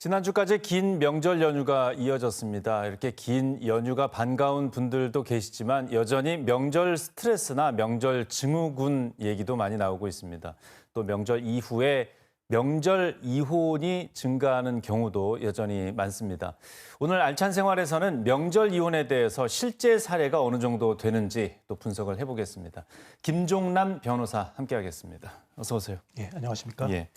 지난주까지 긴 명절 연휴가 이어졌습니다. 이렇게 긴 연휴가 반가운 분들도 계시지만 여전히 명절 스트레스나 명절 증후군 얘기도 많이 나오고 있습니다. 또 명절 이후에 명절 이혼이 증가하는 경우도 여전히 많습니다. 오늘 알찬 생활에서는 명절 이혼에 대해서 실제 사례가 어느 정도 되는지 또 분석을 해보겠습니다. 김종남 변호사 함께하겠습니다. 어서 오세요. 예, 안녕하십니까? 예.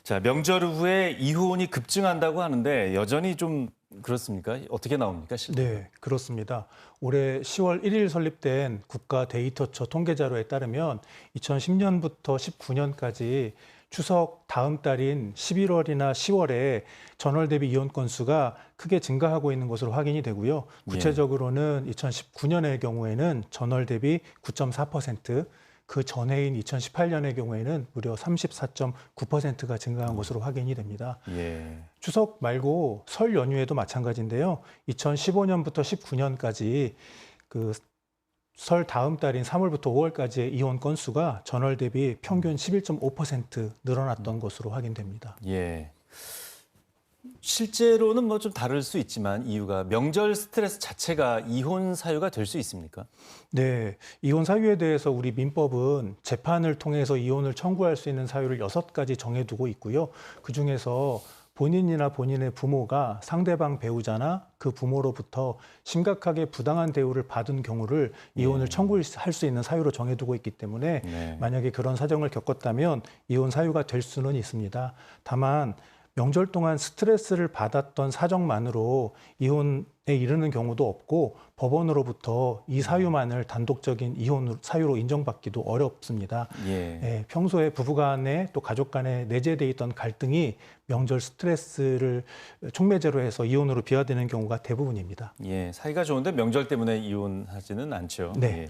자, 명절 후에 이혼이 급증한다고 하는데 여전히 좀 그렇습니까? 어떻게 나옵니까? 실제로? 네, 그렇습니다. 올해 10월 1일 설립된 국가 데이터처 통계 자료에 따르면 2010년부터 19년까지 추석 다음 달인 11월이나 10월에 전월 대비 이혼 건수가 크게 증가하고 있는 것으로 확인이 되고요. 구체적으로는 2019년의 경우에는 전월 대비 9.4%, 그 전해인 2018년의 경우에는 무려 34.9%가 증가한 것으로 확인이 됩니다. 예. 추석 말고 설 연휴에도 마찬가지인데요. 2015년부터 19년까지 그 설 다음 달인 3월부터 5월까지의 이혼 건수가 전월 대비 평균 11.5% 늘어났던 것으로 확인됩니다. 예. 실제로는 뭐 좀 다를 수 있지만 이유가 명절 스트레스 자체가 이혼 사유가 될 수 있습니까? 네, 이혼 사유에 대해서 우리 민법은 재판을 통해서 이혼을 청구할 수 있는 사유를 6가지 정해두고 있고요. 그중에서 본인이나 본인의 부모가 상대방 배우자나 그 부모로부터 심각하게 부당한 대우를 받은 경우를 이혼을 청구할 수 있는 사유로 정해두고 있기 때문에 만약에 그런 사정을 겪었다면 이혼 사유가 될 수는 있습니다. 다만 명절 동안 스트레스를 받았던 사정만으로 이혼에 이르는 경우도 없고 법원으로부터 이 사유만을 단독적인 이혼 사유로 인정받기도 어렵습니다. 예, 평소에 부부간에 또 가족간에 내재돼 있던 갈등이 명절 스트레스를 촉매제로 해서 이혼으로 비화되는 경우가 대부분입니다. 예, 사이가 좋은데 명절 때문에 이혼하지는 않죠. 네. 예.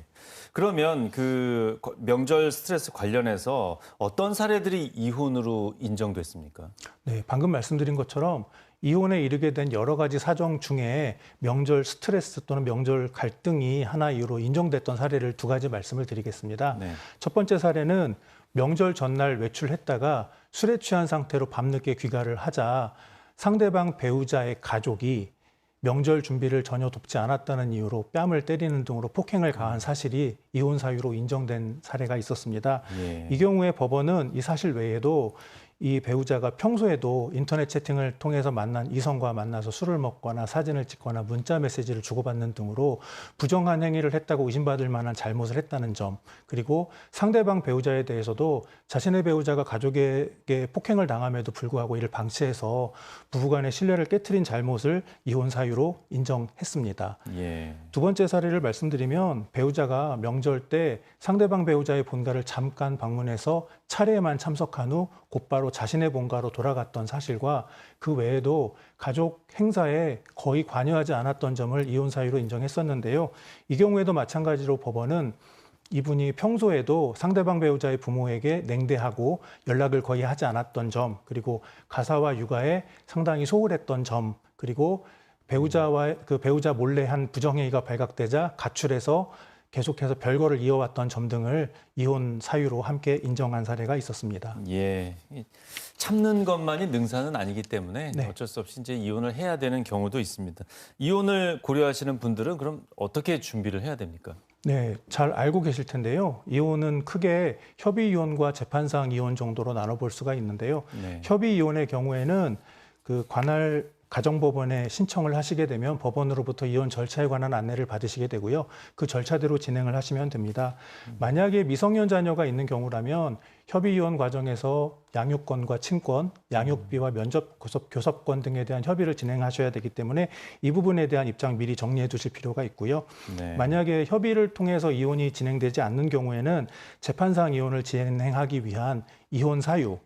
그러면 그 명절 스트레스 관련해서 어떤 사례들이 이혼으로 인정됐습니까? 네, 방금 말씀드린 것처럼 이혼에 이르게 된 여러 가지 사정 중에 명절 스트레스 또는 명절 갈등이 하나 이유로 인정됐던 사례를 2가지 말씀을 드리겠습니다. 첫 번째 사례는 명절 전날 외출했다가 술에 취한 상태로 밤늦게 귀가를 하자 상대방 배우자의 가족이 명절 준비를 전혀 돕지 않았다는 이유로 뺨을 때리는 등으로 폭행을 가한 사실이 이혼 사유로 인정된 사례가 있었습니다. 이 경우에 법원은 이 사실 외에도 이 배우자가 평소에도 인터넷 채팅을 통해서 만난 이성과 만나서 술을 먹거나 사진을 찍거나 문자 메시지를 주고받는 등으로 부정한 행위를 했다고 의심받을 만한 잘못을 했다는 점, 그리고 상대방 배우자에 대해서도 자신의 배우자가 가족에게 폭행을 당함에도 불구하고 이를 방치해서 부부간의 신뢰를 깨트린 잘못을 이혼 사유로 인정했습니다. 2번째 사례를 말씀드리면 배우자가 명절 때 상대방 배우자의 본가를 잠깐 방문해서 차례에만 참석한 후 곧바로 자신의 본가로 돌아갔던 사실과 그 외에도 가족 행사에 거의 관여하지 않았던 점을 이혼 사유로 인정했었는데요. 이 경우에도 마찬가지로 법원은 이분이 평소에도 상대방 배우자의 부모에게 냉대하고 연락을 거의 하지 않았던 점, 그리고 가사와 육아에 상당히 소홀했던 점, 그리고 배우자 몰래 한 부정행위가 발각되자 가출해서 계속해서 별거를 이어왔던 점 등을 이혼 사유로 함께 인정한 사례가 있었습니다. 예, 참는 것만이 능사는 아니기 때문에 어쩔 수 없이 이제 이혼을 해야 되는 경우도 있습니다. 이혼을 고려하시는 분들은 그럼 어떻게 준비를 해야 됩니까? 네, 잘 알고 계실 텐데요. 이혼은 크게 협의 이혼과 재판상 이혼 정도로 나눠볼 수가 있는데요. 협의 이혼의 경우에는 그 관할 가정법원에 신청을 하시게 되면 법원으로부터 이혼 절차에 관한 안내를 받으시게 되고요. 그 절차대로 진행을 하시면 됩니다. 만약에 미성년 자녀가 있는 경우라면 협의 이혼 과정에서 양육권과 친권, 양육비와 면접 교섭권 등에 대한 협의를 진행하셔야 되기 때문에 이 부분에 대한 입장 미리 정리해 두실 필요가 있고요. 만약에 협의를 통해서 이혼이 진행되지 않는 경우에는 재판상 이혼을 진행하기 위한 이혼 사유에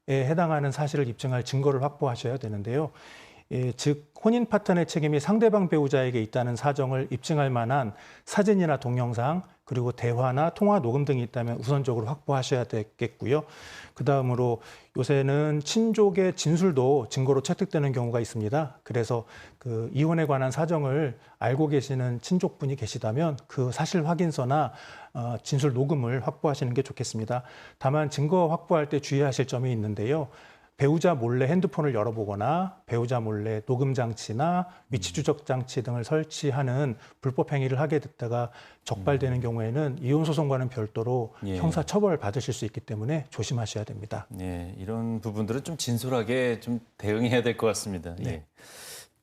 해당하는 사실을 입증할 증거를 확보하셔야 되는데요. 즉 혼인 파트너의 책임이 상대방 배우자에게 있다는 사정을 입증할 만한 사진이나 동영상, 그리고 대화나 통화 녹음 등이 있다면 우선적으로 확보하셔야 되겠고요. 그다음으로 요새는 친족의 진술도 증거로 채택되는 경우가 있습니다. 그래서 그 이혼에 관한 사정을 알고 계시는 친족분이 계시다면 그 사실 확인서나 진술 녹음을 확보하시는 게 좋겠습니다. 다만 증거 확보할 때 주의하실 점이 있는데요. 배우자 몰래 핸드폰을 열어보거나 배우자 몰래 녹음 장치나 위치 추적 장치 등을 설치하는 불법 행위를 하게 됐다가 적발되는 경우에는 이혼 소송과는 별도로 예. 형사 처벌을 받으실 수 있기 때문에 조심하셔야 됩니다. 예, 이런 부분들은 좀 진솔하게 좀 대응해야 될 것 같습니다. 예. 네.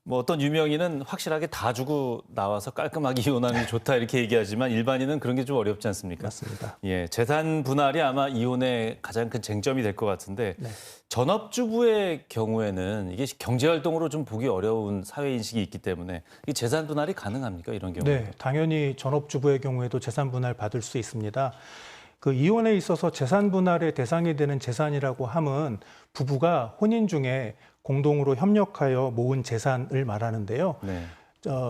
뭐 어떤 유명인은 확실하게 다 주고 나와서 깔끔하게 이혼하는 게 좋다 이렇게 얘기하지만 일반인은 그런 게 좀 어렵지 않습니까? 맞습니다. 예, 재산 분할이 아마 이혼의 가장 큰 쟁점이 될 것 같은데 네. 전업주부의 경우에는 이게 경제활동으로 좀 보기 어려운 사회인식이 있기 때문에 이 재산 분할이 가능합니까? 이런 경우에? 네, 당연히 전업주부의 경우에도 재산 분할 받을 수 있습니다. 그 이혼에 있어서 재산 분할의 대상이 되는 재산이라고 함은 부부가 혼인 중에 공동으로 협력하여 모은 재산을 말하는데요. 네.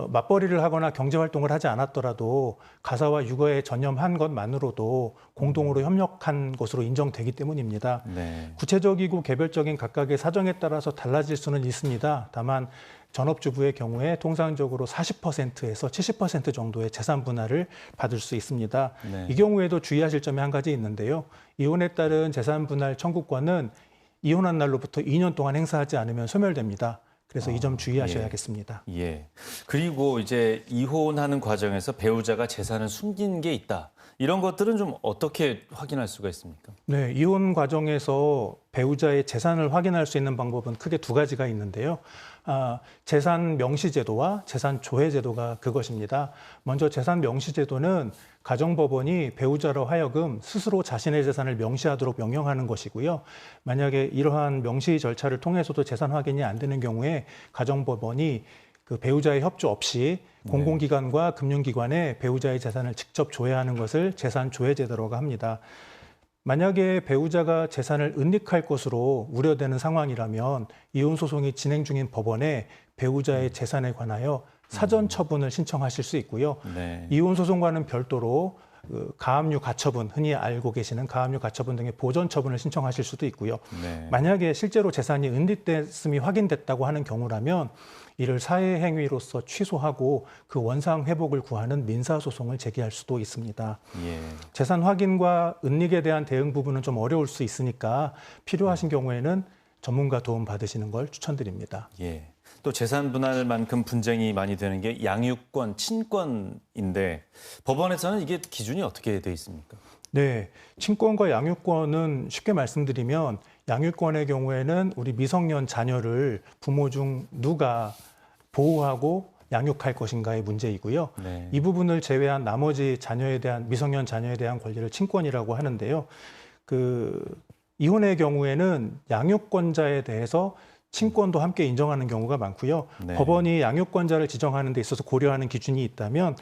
맞벌이를 하거나 경제활동을 하지 않았더라도 가사와 육아에 전념한 것만으로도 공동으로 협력한 것으로 인정되기 때문입니다. 네. 구체적이고 개별적인 각각의 사정에 따라서 달라질 수는 있습니다. 다만 전업주부의 경우에 통상적으로 40%에서 70% 정도의 재산 분할을 받을 수 있습니다. 네. 이 경우에도 주의하실 점이 한 가지 있는데요. 이혼에 따른 재산 분할 청구권은 이혼한 날로부터 2년 동안 행사하지 않으면 소멸됩니다. 그래서 이 점 주의하셔야겠습니다. 예. 그리고 이제 이혼하는 과정에서 배우자가 재산을 숨긴 게 있다. 이런 것들은 좀 어떻게 확인할 수가 있습니까? 네, 이혼 과정에서 배우자의 재산을 확인할 수 있는 방법은 크게 두 가지가 있는데요. 재산 명시 제도와 재산 조회 제도가 그것입니다. 먼저 재산 명시 제도는 가정법원이 배우자로 하여금 스스로 자신의 재산을 명시하도록 명령하는 것이고요. 만약에 이러한 명시 절차를 통해서도 재산 확인이 안 되는 경우에 가정법원이 그 배우자의 협조 없이 공공기관과 금융기관에 배우자의 재산을 직접 조회하는 것을 재산 조회 제도라고 합니다. 만약에 배우자가 재산을 은닉할 것으로 우려되는 상황이라면 이혼 소송이 진행 중인 법원에 배우자의 재산에 관하여 사전 처분을 신청하실 수 있고요. 네. 이혼 소송과는 별도로 가압류 가처분, 흔히 알고 계시는 가압류 가처분 등의 보전 처분을 신청하실 수도 있고요. 네. 만약에 실제로 재산이 은닉됐음이 확인됐다고 하는 경우라면 이를 사회 행위로서 취소하고 그 원상 회복을 구하는 민사 소송을 제기할 수도 있습니다. 예. 재산 확인과 은닉에 대한 대응 부분은 좀 어려울 수 있으니까 필요하신 경우에는 전문가 도움 받으시는 걸 추천드립니다. 예. 또 재산 분할만큼 분쟁이 많이 되는 게 양육권, 친권인데 법원에서는 이게 기준이 어떻게 돼 있습니까? 네, 친권과 양육권은 쉽게 말씀드리면 양육권의 경우에는 우리 미성년 자녀를 부모 중 누가 보호하고 양육할 것인가의 문제이고요. 네. 이 부분을 제외한 나머지 자녀에 대한 미성년 자녀에 대한 권리를 친권이라고 하는데요. 이혼의 경우에는 양육권자에 대해서 친권도 함께 인정하는 경우가 많고요. 네. 법원이 양육권자를 지정하는 데 있어서 고려하는 기준이 있다면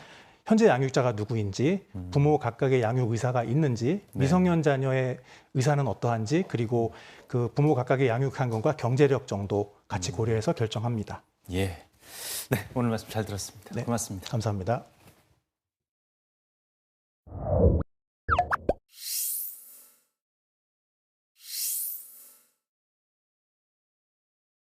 현재 양육자가 누구인지, 부모 각각의 양육 의사가 있는지, 미성년 자녀의 의사는 어떠한지, 그리고 그 부모 각각의 양육 환경과 경제력 정도 같이 고려해서 결정합니다. 예. 네, 오늘 말씀 잘 들었습니다. 네. 고맙습니다. 감사합니다.